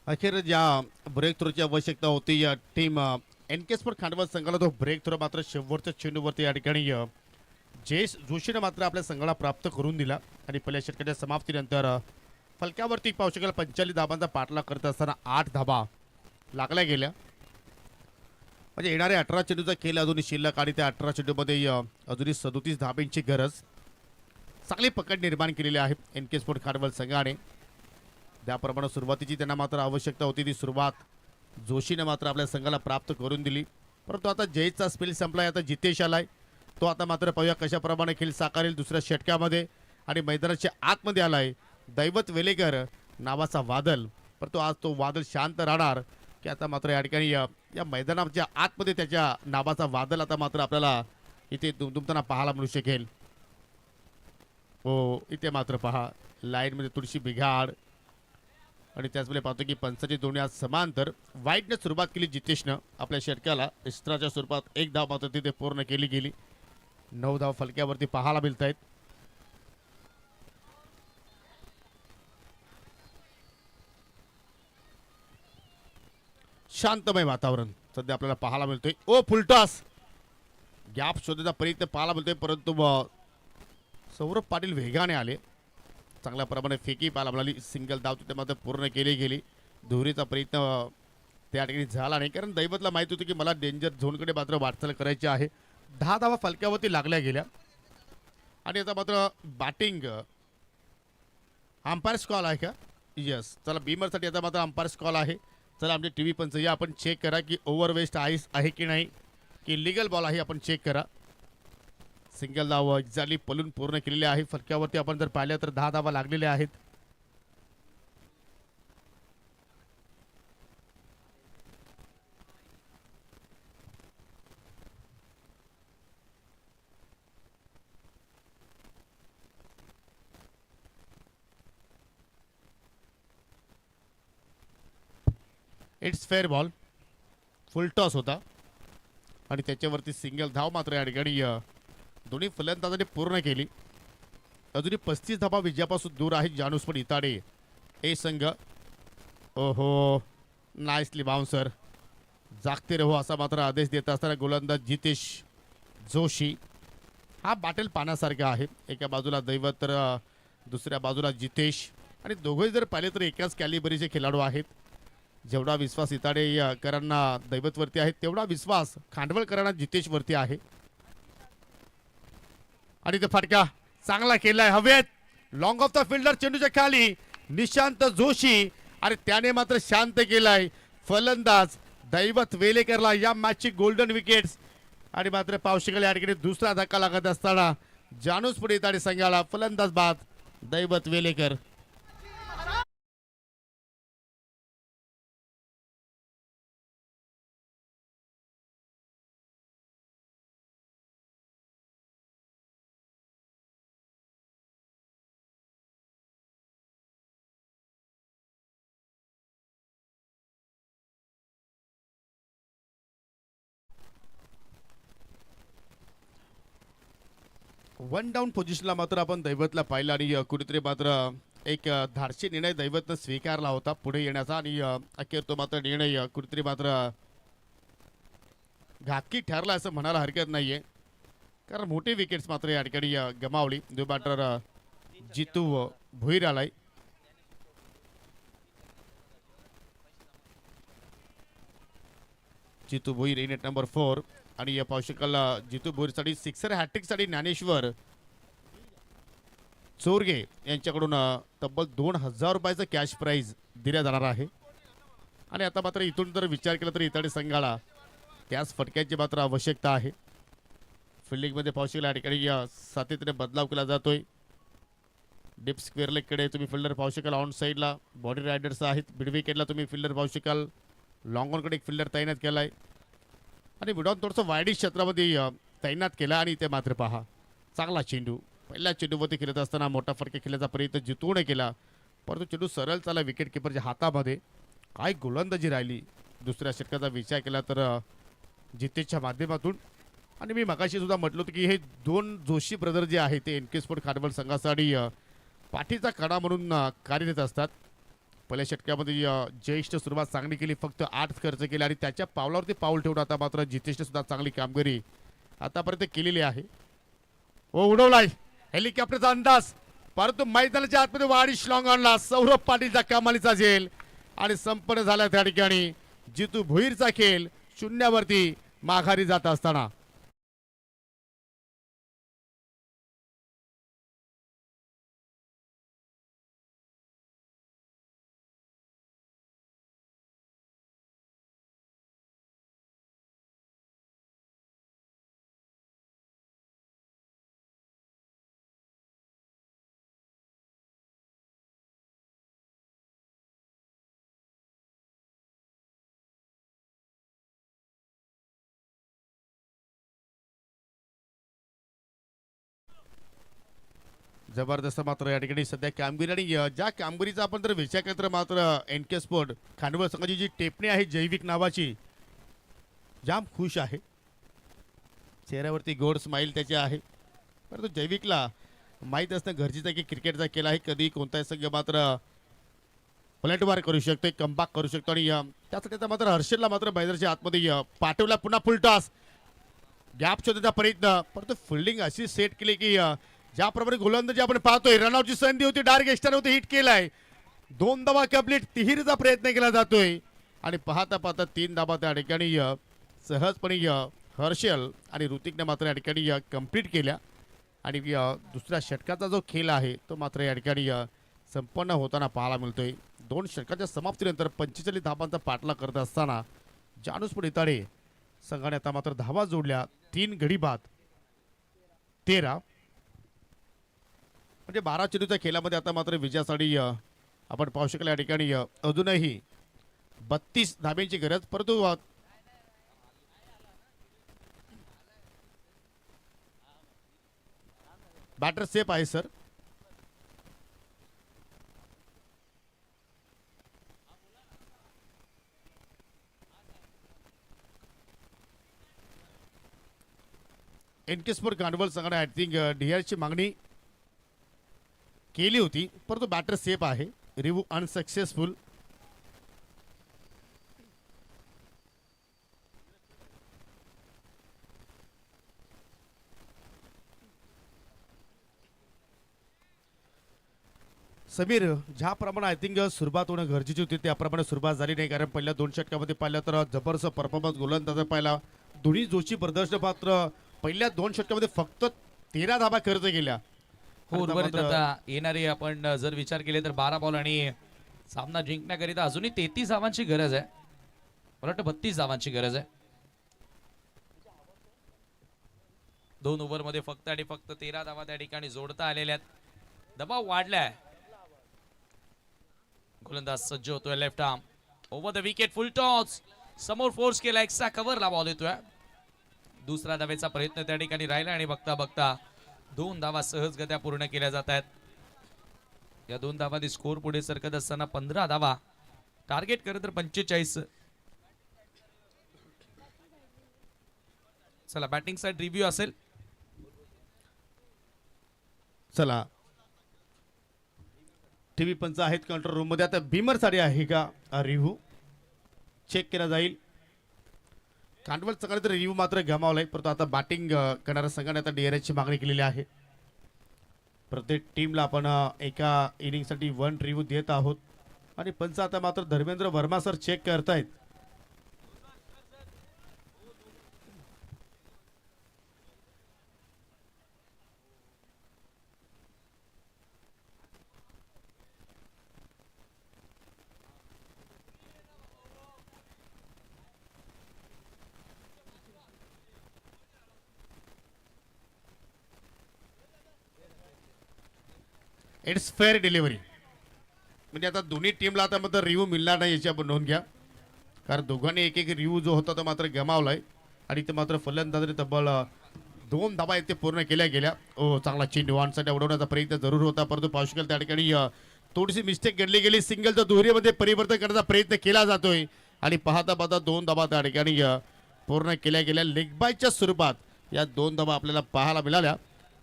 अखेर ज्या ब्रेक थ्रोची आवश्यकता होती या टीम एन के स्पोर्ट खांडवा संघाला तो ब्रेक थ्रो मात्र शेवटच्या चेंडूवरती या ठिकाणी जयेश जोशीने मात्र आपल्या संघाला प्राप्त करून दिला आणि पहिल्या षटकाच्या समाप्तीनंतर फलक्यावरती पाहू शकेल 45 धाबांचा पाठलाग करत असताना 8 धाबा लागल्या गेल्या. म्हणजे येणारे 18 चेंडूचा खेळ अजूनही शिल्लक आणि त्या 18 चेंडूमध्ये अजूनही 37 धाब्यांची गरज. चांगली पकड निर्माण केलेली आहे एन के स्पोर्ट खांडवल संघाने. त्याप्रमाणे सुरुवातीची त्यांना मात्र आवश्यकता होती ती सुरुवात जोशीने मात्र आपल्या संघाला प्राप्त करून दिली. परंतु आता जयचा स्पेल संपलाय, आता जितेश आलाय. तो आता मात्र पाहूया कशाप्रमाणे खेळ साकारेल दुसऱ्या षटकामध्ये. आणि मैदानाच्या आतमध्ये आलाय दैवत वेलेकर नावाचा वादल. परंतु आज तो वादल शांत राहणार की आता मात्र या ठिकाणी या मैदानाच्या आतमध्ये त्याच्या नावाचा वादल आता मात्र आपल्याला इथे दुमदुमताना पाहायला मिळू शकेल. हो, इथे मात्र पहा लाईनमध्ये तुळशी बिघाड आणि त्याचवेळी पाहतो की पंचाची दोन्ही आज समांतर. वाईटने सुरुवात केली जितेशनं आपल्या षटकाला. एक्स्ट्राच्या स्वरूपात 1 धाव मात्र तिथे पूर्ण केली गेली. 9 धाव फलक्यावरती पाहायला मिळत आहेत. शांतमय वातावरण सध्या आपल्याला पाहायला मिळतोय. ओ फुलटॉस गॅप शोधण्याचा प्रयत्न पाहायला मिळतोय, परंतु सौरभ पाटील वेगाने आले. चांगल्या प्रमाणे फेकी पाहायला मिळाली. सिंगल धाव तिथे मात्र पूर्ण केली गेली. दुहेरीचा प्रयत्न त्या ठिकाणी झाला नाही, कारण दैवतला माहिती होतं की मला डेंजर झोनकडे मात्र वाटचाल करायची आहे. 10 धावा फलक्यावरती लागल्या गेल्या. आणि आता मात्र बॅटिंग अंपायर्स कॉल आहे का? यस, चला बीमरसाठी आता मात्र अंपायर्स कॉल आहे. चला आमच्या टी व्ही पण या आपण चेक करा की ओव्हर वेस्ट आईस आहे की नाही, की लिगल बॉल आहे आपण चेक करा. सिंगल धाव एक्झॅक्टली पलून पूर्ण केलेली आहे. फलक्यावरती आपण जर पाहिलं तर 10 धावा लागलेल्या आहेत. It's fair ball. Full toss होता आणि त्याच्यावरती सिंगल धाव मात्र या ठिकाणी दोन्ही फलंदाजांनी पूर्ण केली. अजूनही 35 धावा विजयापासून दूर आहे जानूसपुर इताडे ए संघ. ओहो, नाईसली बाउन्सर. जागते रहो असा मात्र आदेश देत असताना गोलंदाज जितेश जोशी. हा बाटेल पाण्यासारखा आहे. एका बाजूला दैवत तर दुसऱ्या बाजूला जितेश. आणि दोघे जर पाहिले तर एकाच कॅलिबरीचे खेळाडू आहेत. जेवढा विश्वास इताडेकरांना दैवतवरती आहे तेवढा विश्वास खांडवळकरांना जितेशवरती आहे. आणि ते फटका चांगला केलाय हवेत. लॉंग ऑफ द फिल्डर चेंडूच्या खाली निशांत जोशी आणि त्याने मात्र शांत केलाय फलंदाज दैवत वेलेकरला. या मॅचची गोल्डन विकेट्स. आणि मात्र पावशिकल या ठिकाणी दुसरा धक्का लागत असताना जानूसपुर इताडे संघाला फलंदाज बाद दैवत वेलेकर. वन डाऊन पोझिशनला मात्र आपण दैवतला पाहिलं आणि कुठेतरी मात्र एक धाडसी निर्णय दैवतनं स्वीकारला होता पुढे येण्याचा. आणि अखेर तो मात्र निर्णय कुठेतरी मात्र घातकी ठरला असं म्हणायला हरकत नाहीये, कारण मोठी विकेट्स मात्र या ठिकाणी गमावली. जो बॅटर जितू भुईर आलाय. जितू भुईर इनेट नंबर 4. आणि या पावशिकल जितू भोईरसाठी सिक्सर हॅट्रिकसाठी ज्ञानेश्वर चोरगे यांच्याकडून तब्बल 2000 रुपयाचं कॅश प्राइज दिल्या जाणार आहे. आणि आता मात्र इथून जर विचार केला तर इताडे संघाला त्याच फटक्यांची मात्र आवश्यकता आहे. फिल्डिंगमध्ये पाहू शकाल या ठिकाणी सातत्याने बदलाव केला जातोय. डिप स्क्वेअर लेगकडे तुम्ही फिल्डर पाहू शकाल. ऑन साईडला बॉडी रायडर्स आहेत. मिड विकेटला तुम्ही फिल्डर पाहू शकाल. लॉंग ऑनकडे एक फिल्डर तैनात केला आहे आणि मिडॉन थोडंसं वाईडिश क्षेत्रामध्ये तैनात केला. आणि इथे मात्र पहा चांगला चेंडू पहिल्या चेंडूवरती खेळत असताना मोठा फरक खेळण्याचा प्रयत्न जितून केला, परंतु चेंडू सरळ चाला विकेट किपरच्या हातामध्ये. काय गोलंदाजी राहिली. दुसऱ्या षटकाचा विचार केला तर जितेशच्या माध्यमातून. आणि मी मगाशी सुद्धा म्हटलं होतं की हे दोन जोशी ब्रदर जे आहे ते एनके स्पोर्ट खानवल संघासाठी पाठीचा कडा म्हणून कार्यरत असतात. पहिल्या षटकामध्ये जयेशने सुरुवात चांगली केली, फक्त 8 खर्च केले आणि त्याच्या पावलावरती पाऊल ठेवून आता मात्र जितेशने सुद्धा चांगली कामगिरी आतापर्यंत केलेली आहे. ओ उडवलाय हेलिकॉप्टरचा अंदाज, परंतु मैदानाच्या आतमध्ये वाढीश लॉंग ऑनला सौरभ पाटीलचा कमालीचा झेल आणि संपन्न झाला त्या ठिकाणी जितू भोईरचा खेळ शून्यावरती माघारी जात असताना. जबरदस्त मात्र या ठिकाणी सध्या कामगिरी आणि ज्या कामगिरीचा आपण जर विचार केला तर मात्र एनके स्पोर्ट खानवल संघाची जी टेपणी आहे जैविक नावाची जाम खुश आहे. चेहऱ्यावरती गोड स्माईल त्याची आहे. परंतु जैविकला माहीत असणं गरजेचं आहे की क्रिकेटचा खेळ आहे, कधी कोणताही संघ मात्र पलटवार करू शकतो, कमबॅक करू शकतो. आणि त्यासाठी आता मात्र हर्षलला मात्र मैदानाच्या आतमध्ये पाठवला. पुन्हा फुल टॉस गॅप शोधण्याचा प्रयत्न, परंतु फिल्डिंग अशी सेट केली की ज्याप्रमाणे गोलंदाजी आपण पाहतोय रनआउटची संधी होती, डायरेक्ट एक्स्ट्रावरती हिट केलाय. 2 धावा कंप्लीट, तिहेरीचा प्रयत्न केला जातोय आणि पाहता पाहता 3 धावा त्या ठिकाणी सहजपणे हर्षल आणि ऋतिकने मात्र या ठिकाणी कंप्लीट केल्या. आणि दुसऱ्या षटकाचा जो खेळ आहे तो मात्र या ठिकाणी संपन्न होताना पाहायला मिळतोय. 2 षटकाच्या समाप्तीनंतर 45 धावांचा पाठलाग करत असताना जानुसपूर इताडे संघाने आता मात्र धावा जोडल्या. 3 गडी बाद 13 म्हणजे 12 चेंडूच्या खेळामध्ये आता मात्र विजयासाठी आपण पाहू शकाल या ठिकाणी अजूनही 32 धाब्यांची गरज. परंतु बॅटर सेफ आहे सर. एनके स्पोर्ट खानवल संघाने आय थिंक डीआरची मागणी केली होती, परंतु बॅटर सेफ आहे. Review unsuccessful. समीर ज्याप्रमाणे आय थिंक सुरुवात होणं गरजेची होती त्याप्रमाणे सुरुवात झाली नाही, कारण पहिल्या 2 षटकामध्ये पाहिलं तर जबरदस्त परफॉर्मन्स गोलंदाजा पाहिला. दोन्ही जोशी प्रदर्शन पात्र पहिल्या 2 षटकामध्ये फक्त 13 धाबा खर्च केल्या. हो, उर्वरित आता येणारे आपण जर विचार केले तर 12 बॉल आणि सामना जिंकण्याकरिता अजूनही 33 धावांची गरज आहे. मला वाटतं 32 धावांची गरज आहे. 2 ओव्हरमध्ये फक्त आणि फक्त 13 धावा त्या ठिकाणी जोडता आलेल्या आहेत. दबाव वाढलाय. गोलंदाज सज्ज होतोय. Left arm over the wicket, full toss समोर फोर्स केला. एक्स्ट्रा कव्हरला बॉल येतोय. दुसरा धावेचा प्रयत्न त्या ठिकाणी राहिला आणि बघता बघता 2 धावा सहजगत्या पूर्ण केल्या जात आहेत. या 2 धावांनी स्कोर पुढे सरकत असताना 15 धावा टार्गेट करत तर 45. चला बॅटिंग साइड रिव्ह्यू असेल. चला टीव्ही पंच आहेत कंट्रोल रूम मध्ये. आता बीमर साठी आहे का रिव्ह्यू चेक केला जाईल. खांडवल संघाने तर रिव्ह्यू मात्र गमावलाय, परंतु आता बॅटिंग करणाऱ्या संघाने आता डीआरएसची मागणी केलेली आहे. प्रत्येक टीमला आपण एका इनिंगसाठी 1 रिव्ह्यू देत आहोत आणि पंच आता मात्र धर्मेंद्र वर्मा सर चेक करतायत. It's fair delivery. म्हणजे आता दोन्ही टीमला आता मात्र रिव्ह्यू मिळणार नाही याची आपण नोंद घ्या, कारण दोघांनी एक एक रिव्ह्यू जो होता तो मात्र गमावलाय आणि ते मात्र फलंदाजाने तब्बल 2 धाबा आहेत ते पूर्ण केल्या गेल्या. चांगला चेंडू वानसाठी उडवण्याचा प्रयत्न जरूर होता, परंतु पाहू शकाल त्या ठिकाणी थोडीशी मिस्टेक घडली गेली. सिंगलचा दुहेरीमध्ये परिवर्तन करण्याचा प्रयत्न केला जातोय आणि पाहता पाहता 2 धाबा त्या ठिकाणी पूर्ण केल्या गेल्या. लेग बायच्या स्वरूपात या 2 धाबा आपल्याला पाहायला मिळाल्या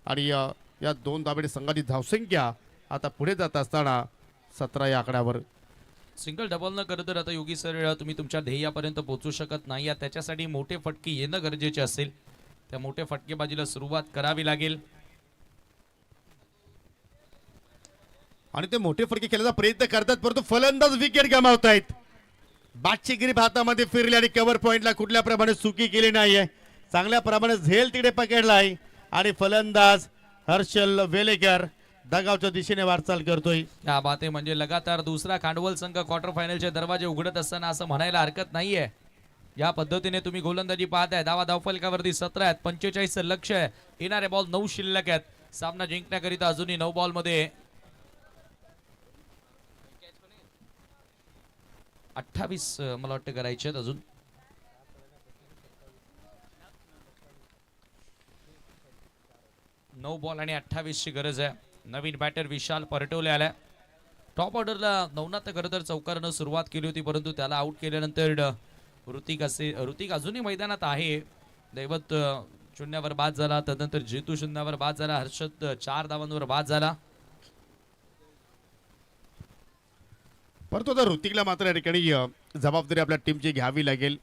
आणि या 2 धाब्याने संघाची धावसंख्या आता पुढे जात असताना 17 या आकड्यावर. सिंगल डबल न करत तर आता योगी सर तुम्ही तुमच्या ध्येयापर्यंत पोहोचू शकत नाही. त्याच्यासाठी मोठे फटके येणं गरजेचे असेल. त्या मोठ्या फटकेबाजीला सुरुवात करावी लागेल आणि ते मोठे फटके खेळण्याचा प्रयत्न करतात, परंतु फलंदाज विकेट गमावतायत. बादची ग्रीप हातामध्ये फिरली आणि कव्हर पॉइंटला कुठल्या प्रमाणे चुकी केली नाहीये. चांगल्या प्रमाणे झेल तिकडे पकडलाय आणि फलंदाज हर्षल वेलेकर दगावच्या दिशेने वाटचाल करतोय. या बाते म्हणजे लगातार दुसरा खांडवल संघ क्वार्टर फायनलचे दरवाजे उघडत असताना असं म्हणायला हरकत नाहीये. या पद्धतीने तुम्ही गोलंदाजी पाहताय. धावा धावफलकावरती 17 आहेत, 45 लक्ष आहे. येणारे बॉल 9 शिल्लक आहेत. सामना जिंकण्याकरिता अजूनही 9 बॉल मध्ये 28 मला वाटतं करायचे आहेत अजून. नऊ बॉल आणि 28 ची गरज आहे. नवीन बॅटर विशाल परटोले आलाय. टॉप ऑर्डरला नवनाथ खरं तर चौकारनं सुरुवात केली होती, परंतु त्याला आउट केल्यानंतर ऋतिक अजूनही मैदानात आहे. दैवत 0 बाद झाला, तदनंतर जेतू 0 बाद झाला, हर्षद 4 धावांवर बाद झाला. परंतु आता ऋतिकला मात्र या ठिकाणी जबाबदारी आपल्या टीमची घ्यावी लागेल.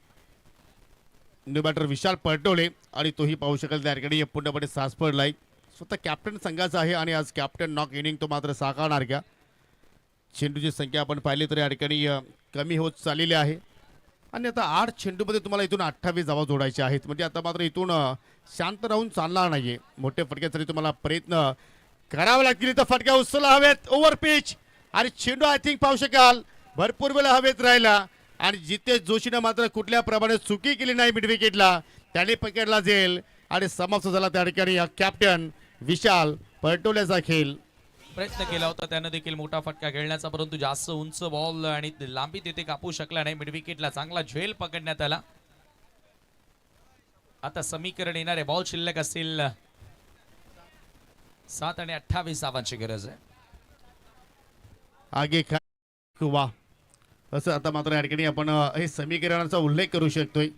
न्यू बॅटर विशाल पलटवले आणि तोही पाहू शकेल त्या ठिकाणी पूर्णपणे सास पडलाय. स्वतः कॅप्टन संघाचा आहे आणि आज कॅप्टन नॉक इनिंग तो मात्र साकारणार का. चेंडूची संख्या आपण पाहिली तर या ठिकाणी कमी होत चाललेली आहे आणि आता 8 चेंडूमध्ये तुम्हाला इथून 28 धावा जोडायच्या आहेत. म्हणजे आता मात्र इथून शांत राहून चालणार नाहीये. मोठ्या फटक्यासाठी तुम्हाला प्रयत्न करावे लागतील. तर फटक्या उचलला हवेत ओव्हर पिच आणि चेंडू आय थिंक पाहू शकाल भरपूर वेळा हवेत राहिला आणि जितेश जोशीनं मात्र कुठल्या प्रमाणे चुकी केली नाही मिड विकेटला. त्याने पकडला जाईल आणि समाप्त झाला त्या ठिकाणी कॅप्टन विशाल पलटवल्याचा खेळ. प्रयत्न केला होता त्यानं देखील मोठा फटका खेळण्याचा, परंतु जास्त उंच बॉल आणि लांबी तिथे कापू शकला नाही. मिड विकेटला चांगला झेल पकडण्यात आला. आता समीकरण येणारे बॉल शिल्लक असतील 7 आणि 28 धावांची गरज आहे. आगे किंवा असं आता मात्र या ठिकाणी आपण हे समीकरणाचा उल्लेख करू शकतोय,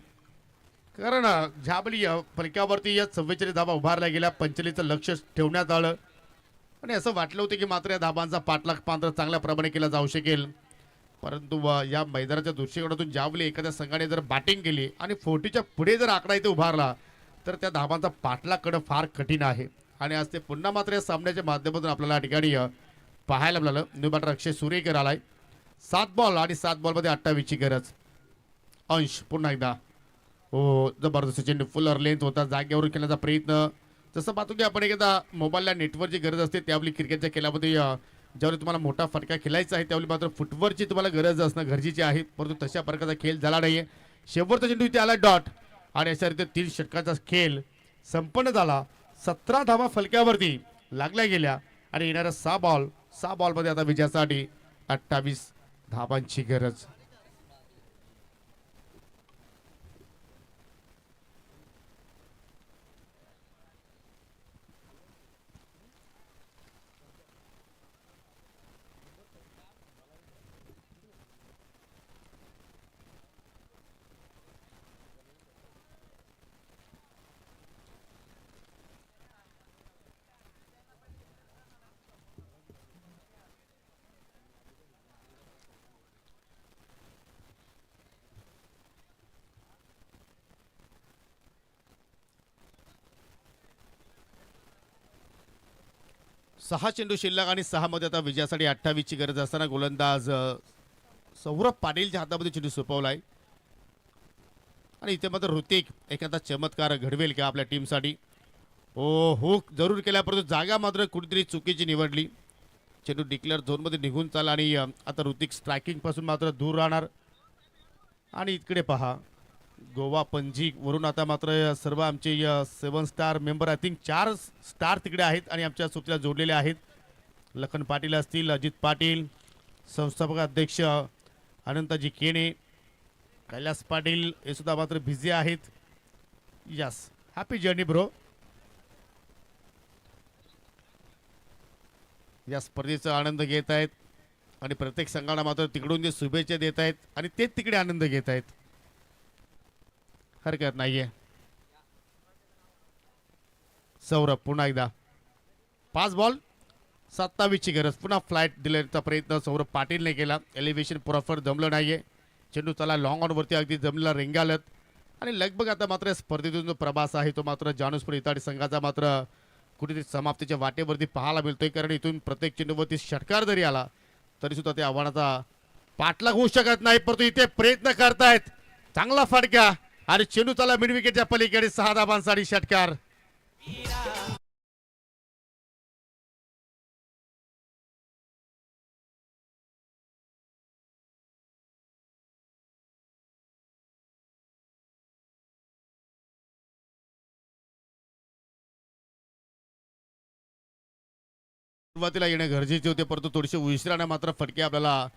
कारण ज्यावेळी फलकावरती या 44 धाबा उभारल्या गेल्या, 45चं लक्ष ठेवण्यात आलं आणि असं वाटलं होतं की मात्र या धाबांचा पाठलाग मात्र चांगल्या प्रमाणे केला जाऊ शकेल. परंतु या मैदानाच्या दृष्टिकोनातून ज्यावेळी एखाद्या संघाने जर बॅटिंग केली आणि 40च्या पुढे जर आकडा इथे उभारला तर त्या धाबांचा पाठलाग करणं फार कठीण आहे. आणि आज ते पुन्हा मात्र या सामन्याच्या माध्यमातून आपल्याला या ठिकाणी पाहायला मिळालं. न्यू बॅटर अक्षय सुरेकर आलाय. 7 बॉल आणि 7 बॉलमध्ये 28ची गरज. अंश पुन्हा एकदा जबरदस्त चेंडू फुलर लेंथ होता, जागेवर खेळण्याचा प्रयत्न. जसं पाहतो की आपण एकदा मोबाईलला नेटवर्कची गरज असते, त्यावेळी क्रिकेटच्या खेळामध्ये ज्यावेळी तुम्हाला मोठा फटका खेळायचा आहे त्यावेळी मात्र फुटवर्कची तुम्हाला गरज असणं गरजेची आहे, परंतु तशा प्रकारचा खेळ झाला नाहीये. शेवटचा चेंडू इथे आला डॉट आणि अशा रीती 3 षटकाचा खेळ संपन्न झाला. 17 धावा फलक्यावरती लागल्या गेल्या आणि येणाऱ्या 6 बॉलमध्ये आता विजयासाठी 28 धावांची गरज. सहा चेंडू शिल्लक आणि 6 मध्ये आता विजयासाठी 28ची गरज असताना गोलंदाज सौरभ पाटीलच्या हातामध्ये चेंडू सोपवलाय आणि इथे मात्र ऋतिक एखादा चमत्कार घडवेल का आपल्या टीमसाठी. हुक जरूर केला, परंतु जागा मात्र कुठेतरी चुकीची निवडली. चेंडू डिक्लेअर झोनमध्ये निघून चालला आणि आता ऋतिक स्ट्रायकिंग पासून मात्र दूर राहणार. आणि इकडे पहा गोवा पणजी वरून आता मात्र सर्व आमचे 7 star member I think 4 star तिकडे आहेत आणि आमच्या सोबतीला जोडलेले आहेत. लखन पाटील असतील, अजित पाटील, संस्थापक अध्यक्ष अनंतजी केणे, कैलास पाटील हे सुद्धा मात्र बिझी आहेत. Yes, happy journey bro. या स्पर्धेचा आनंद घेत आहेत आणि प्रत्येक संघाला मात्र तिकडून जे शुभेच्छा देत आहेत आणि तेच तिकडे आनंद घेत आहेत. हरकत नाहीये. सौरभ पुन्हा एकदा 5 बॉल 27ची गरज. पुन्हा फ्लाईट दिल्याचा प्रयत्न सौरभ पाटीलने केला. एलिव्हेशन प्रॉपर जमलं नाहीये. चेंडू त्याला लॉंग ऑन वरती अगदी जमलेला रेंगालत आणि लगभग आता मात्र स्पर्धेतून जो प्रवास आहे तो मात्र जानूसपूर इताडी संघाचा मात्र कुठेतरी समाप्तीच्या वाटेवरती पाहायला मिळतोय. कारण इथून प्रत्येक चेंडूवरती षटकार जरी आला तरी सुद्धा त्या आव्हानाचा पाठलाग होऊ शकत नाही. परंतु इथे प्रयत्न करतायत. चांगला फटका आणि चेंडू त्याला मिड विकेटच्या पलीकडे 6 धावांसाठी षटकार. सुरुवातीला येणे गरजेचे होते परंतु थोडीशी उशिराने मात्र फटके आपल्याला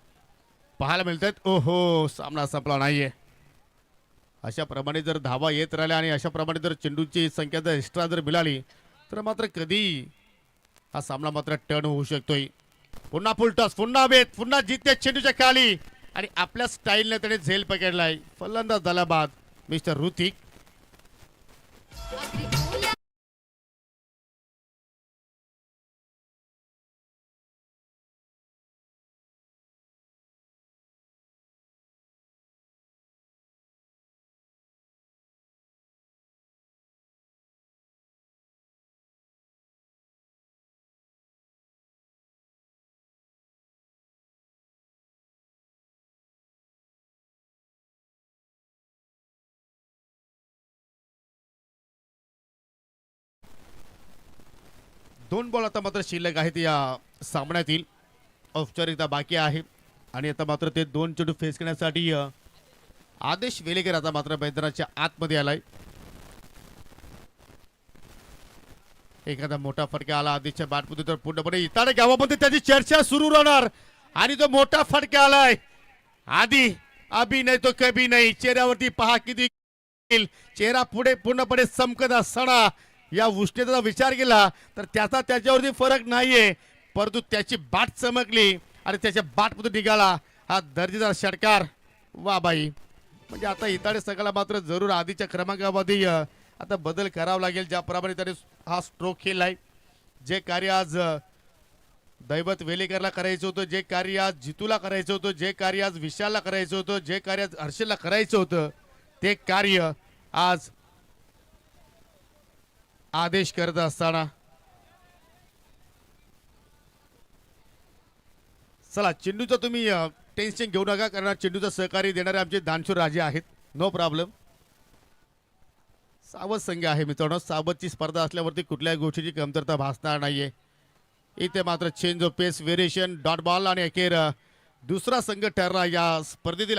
पाहायला मिळत आहेत. ओहो, सामना संपला नाहीये. अशा प्रमाणे जर धावा येत राहिल्या आणि अशा प्रमाणे जर चेंडूची संख्या जर एक्स्ट्रा जर मिळाली तर मात्र कधी हा सामना मात्र टर्न होऊ शकतोय. पुन्हा फुल टॉस, पुन्हा वेत, पुन्हा जिथे चेंडूच्या खाली आणि आपल्या स्टाईलने त्याने झेल पकडलाय. फलंदाज झाला बाद मिस्टर ऋतिक. दोन बॉल आता मात्र शिल्लक आहेत या सामन्यातील. औपचारिकता बाकी आहे आणि आता मात्र ते 2 चेंडू फेस करण्यासाठी आदेश वेलेकर आता मात्र मैदानाच्या आतमध्ये आलाय. एखादा मोठा फटका आला आदेशच्या बॅटमध्ये तर पूर्णपणे इताडे गावामध्ये त्याची चर्चा सुरू राहणार. आणि तो मोठा फटका आलाय. आधी अभी नाही तो कभी नाही. चेहऱ्यावरती पहा किती चेहरा पुढे पूर्णपणे चमकत असताना या उष्णतेचा विचार केला तर त्याचा त्याच्यावरती फरक नाहीये परंतु त्याची बाट चमकली आणि त्याच्या बाटमधून निघाला हा दर्जेदार षटकार. वा बाई. म्हणजे आता इताडे संघाला मात्र जरूर आधीच्या क्रमांकामध्ये आता बदल करावा लागेल. ज्याप्रमाणे त्याने हा स्ट्रोक केलाय. जे कार्य आज दैवत वेलेकरला करायचं होतं, जे कार्य आज जितूला करायचं होतं, जे कार्य आज विशालला करायचं होतं, जे कार्य आज हर्षलला करायचं होतं ते कार्य आज आदेश करत असताना. चला, चेंडूचा तुम्ही टेन्शन घेऊ नका कारण चेंडूचा सहकारी देणारे आमचे दानशूर राजे आहेत. No problem. सावध संघ आहे मित्रांनो. सावधची स्पर्धा असल्यावरती कुठल्याही गोष्टीची कमतरता भासणार नाहीये. इथे मात्र change of pace, variation, dot ball आणि अखेर दुसरा संघ ठरला या स्पर्धेतील.